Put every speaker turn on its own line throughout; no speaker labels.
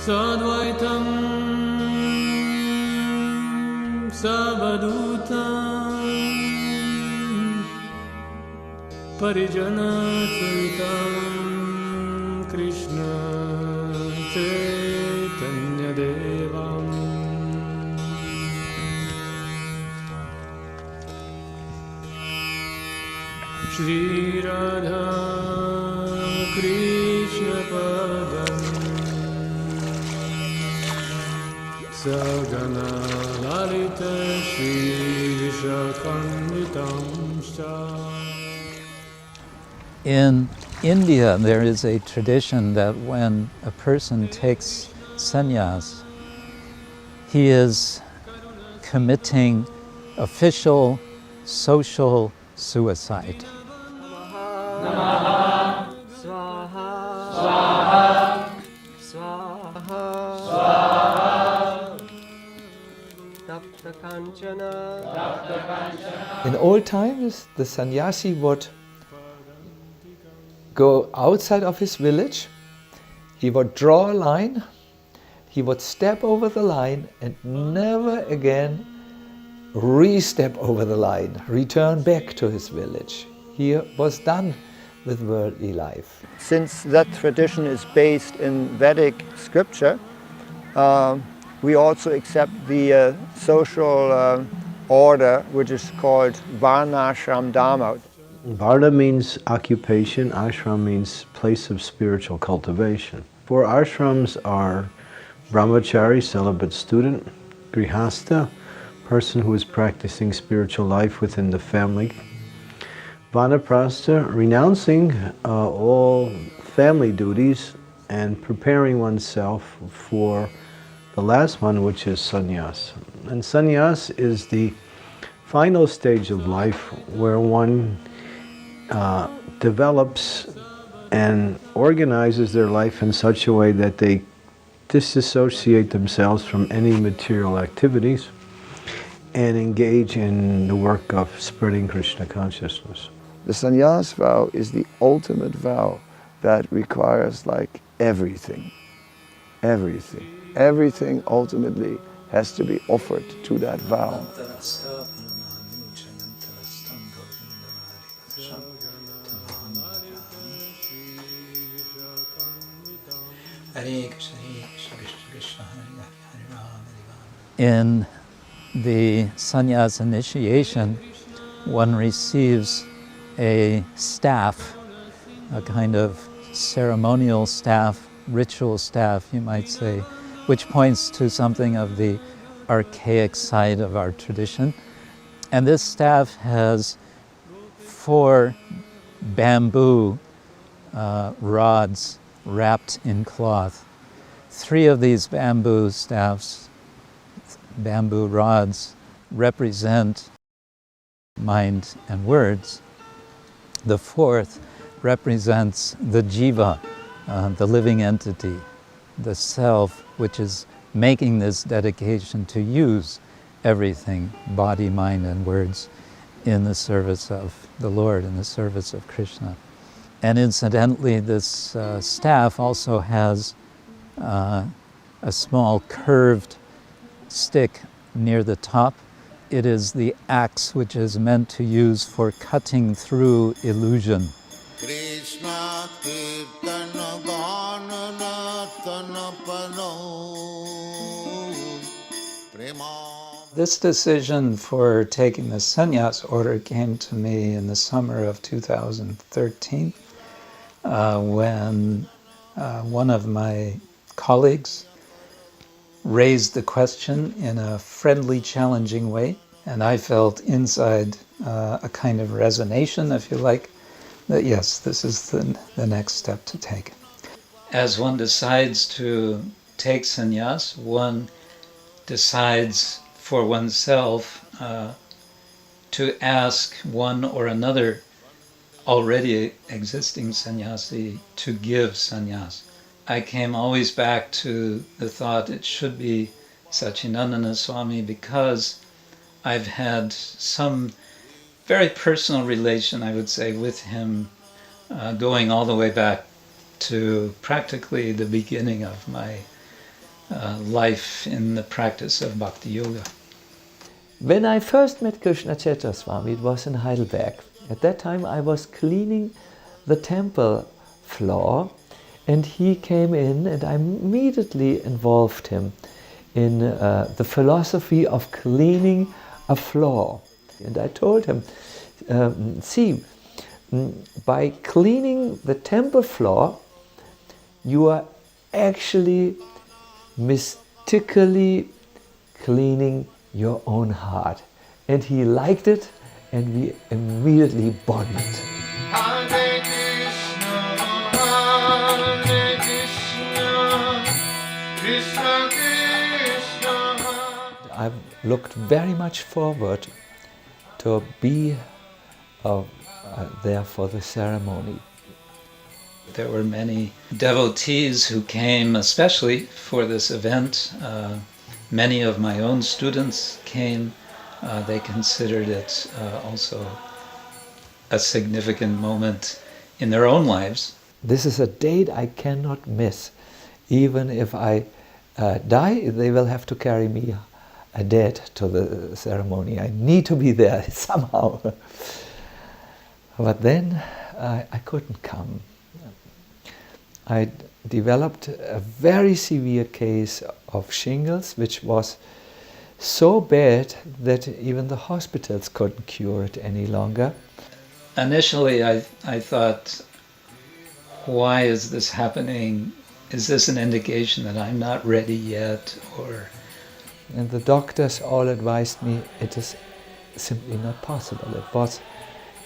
Sadvaitam Savadutam Parijana Saritam Krishna Chaitanya Devam Shri Radha Krishna Padam Sagana Lalita Shri Vishakhanditam Shah.
In India, there is a tradition that when a person takes sannyas, he is committing official social suicide.
Namaha, Swaha, Swaha, Swaha, Swaha, Tapta Kanchana.
In old times, the sannyasi would go outside of his village, he would draw a line, he would step over the line and never again re-step over the line, return back to his village. He was done with worldly life.
Since that tradition is based in Vedic scripture, we also accept the social order which is called Varnashram Dharma.
Varna means occupation, ashram means place of spiritual cultivation. 4 ashrams are brahmachari, celibate student, grihastha, person who is practicing spiritual life within the family, vanaprastha, renouncing all family duties and preparing oneself for the last one, which is sannyas. And sannyas is the final stage of life where one develops and organizes their life in such a way that they disassociate themselves from any material activities and engage in the work of spreading Krishna consciousness.
The sannyas vow is the ultimate vow that requires like everything. Everything ultimately has to be offered to that vow.
In the sannyas initiation, one receives a staff, a kind of ceremonial staff, ritual staff, you might say, which points to something of the archaic side of our tradition. And this staff has 4 bamboo rods wrapped in cloth. 3 of these bamboo rods, represent mind and words. The 4th represents the jiva, the living entity, the self, which is making this dedication to use everything, body, mind, and words, in the service of the Lord, in the service of Krishna. And incidentally, this staff also has a small curved stick near the top. It is the axe which is meant to use for cutting through illusion.
Krishna Kirtana Ganana Tanapano Prema.
This decision for taking the sannyas order came to me in the summer of 2013 when one of my colleagues raised the question in a friendly, challenging way, and I felt inside a kind of resignation, if you like, that yes, this is the next step to take. As one decides to take sannyas, one decides for oneself to ask one or another already existing sannyasi to give sannyas. I came always back to the thought it should be Satchidananda Swami, because I've had some very personal relation, I would say, with him, going all the way back to practically the beginning of my life in the practice of Bhakti Yoga.
When I first met Kshetra Swami, it was in Heidelberg. At that time I was cleaning the temple floor, and he came in, and I immediately involved him in the philosophy of cleaning a floor. And I told him, see, by cleaning the temple floor, you are actually mystically cleaning your own heart. And he liked it, and we immediately bonded.
Hare Krishna, Hare Krishna, Krishna Krishna.
I've looked very much forward to be there for the ceremony.
There were many devotees who came especially for this event. Many of my own students came. They considered it also a significant moment in their own lives.
This is a date I cannot miss. Even if I die, they will have to carry me dead to the ceremony. I need to be there somehow. But then I couldn't come. I developed a very severe case of shingles, which was so bad that even the hospitals couldn't cure it any longer.
Initially, I thought, why is this happening? Is this an indication that I'm not ready yet?
And the doctors all advised me it is simply not possible. It was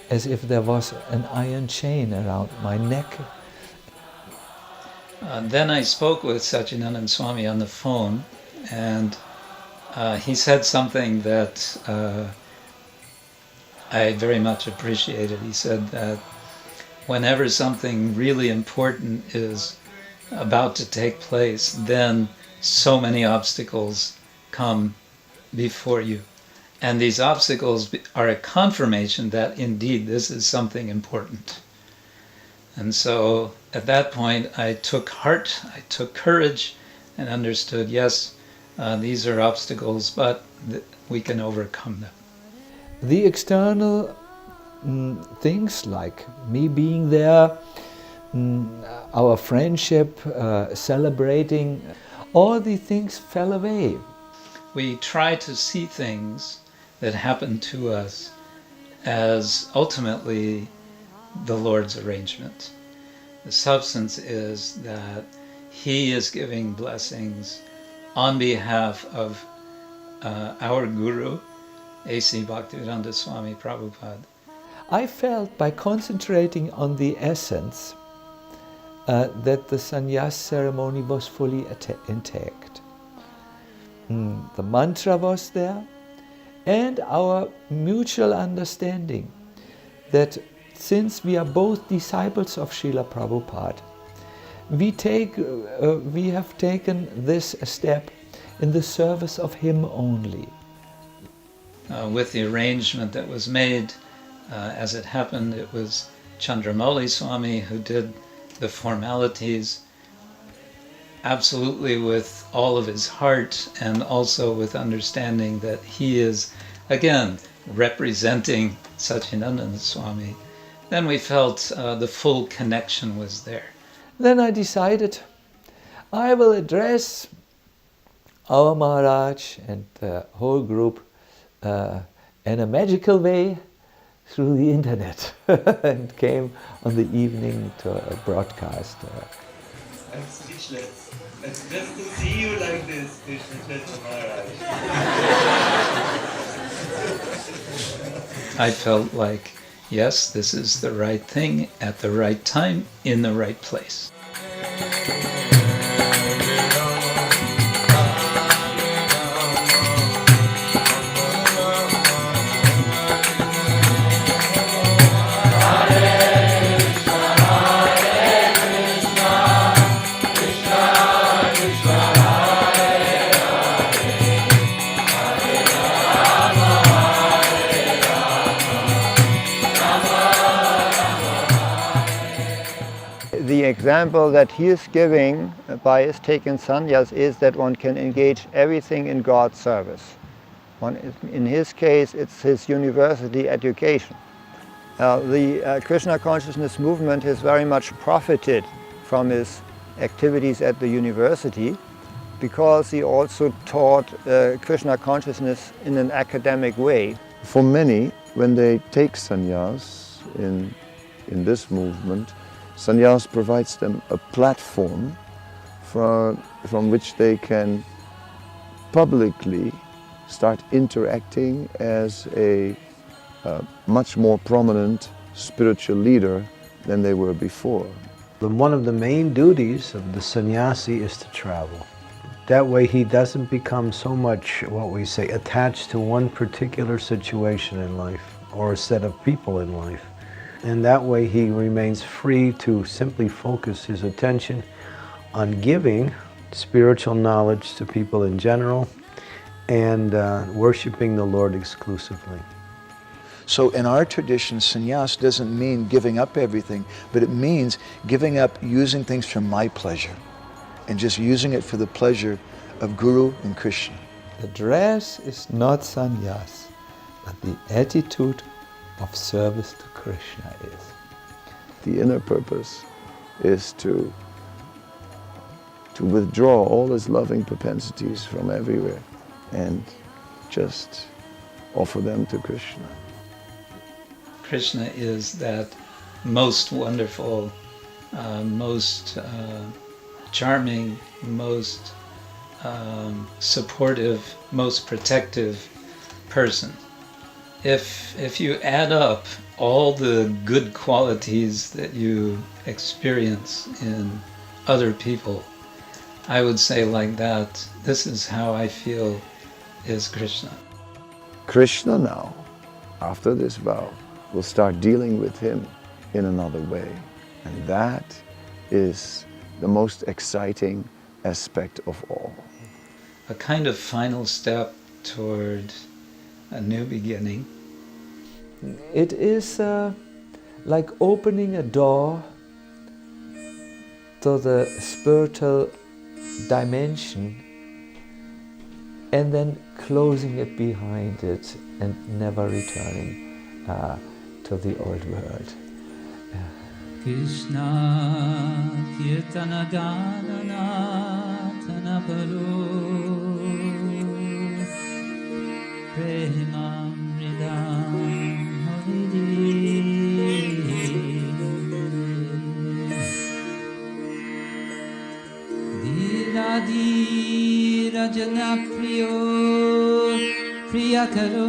as if there was an iron chain around my neck.
Then I spoke with Satchidananda Swami on the phone, and he said something that I very much appreciated. He said that whenever something really important is about to take place, then so many obstacles come before you. And these obstacles are a confirmation that indeed this is something important. And so at that point I took heart, I took courage, and understood, yes, these are obstacles, but we can overcome them.
The external things like me being there, our friendship, celebrating, all these things fell away.
We try to see things that happen to us as ultimately the Lord's arrangement. The substance is that He is giving blessings on behalf of our Guru, A.C. Bhaktivedanta Swami Prabhupada.
I felt by concentrating on the essence that the sannyas ceremony was fully intact. The mantra was there, and our mutual understanding that since we are both disciples of Srila Prabhupada, we have taken this step in the service of him only.
With the arrangement that was made, as it happened, it was Chandramauli Swami who did the formalities, absolutely with all of his heart, and also with understanding that he is, again, representing Satchidananda Swami. Then we felt the full connection was there.
Then I decided I will address our Maharaj and the whole group in a magical way through the internet, and came on the evening to a broadcast.
I'm speechless. It's just to see you like this, Krishna Maharaj.
I felt like, yes, this is the right thing at the right time, in the right place.
The the example that he is giving by his taken sannyas is that one can engage everything in God's service. In his case, it's his university education. The Krishna consciousness movement has very much profited from his activities at the university, because he also taught Krishna consciousness in an academic way.
For many, when they take sannyas in this movement, sannyas provides them a platform from which they can publicly start interacting as a much more prominent spiritual leader than they were before.
One of the main duties of the sannyasi is to travel. That way he doesn't become so much, what we say, attached to one particular situation in life or a set of people in life. And that way he remains free to simply focus his attention on giving spiritual knowledge to people in general and worshiping the Lord exclusively.
So in our tradition, sannyas doesn't mean giving up everything, but it means giving up using things for my pleasure and just using it for the pleasure of Guru and Krishna.
The dress is not sannyas, but the attitude of service to Krishna is.
The inner purpose is to withdraw all his loving propensities from everywhere and just offer them to Krishna.
Krishna is that most wonderful, most charming, most supportive, most protective person. If you add up all the good qualities that you experience in other people, I would say like that, this is how I feel is Krishna.
Krishna now, after this vow, will start dealing with him in another way. And that is the most exciting aspect of all.
A kind of final step toward a new beginning.
It is like opening a door to the spiritual dimension and then closing it behind it and never returning to the old world.
Krishna Kirtana Ganana Tanapalu Premamridam Dira Dira Jana Priyo Priyakaro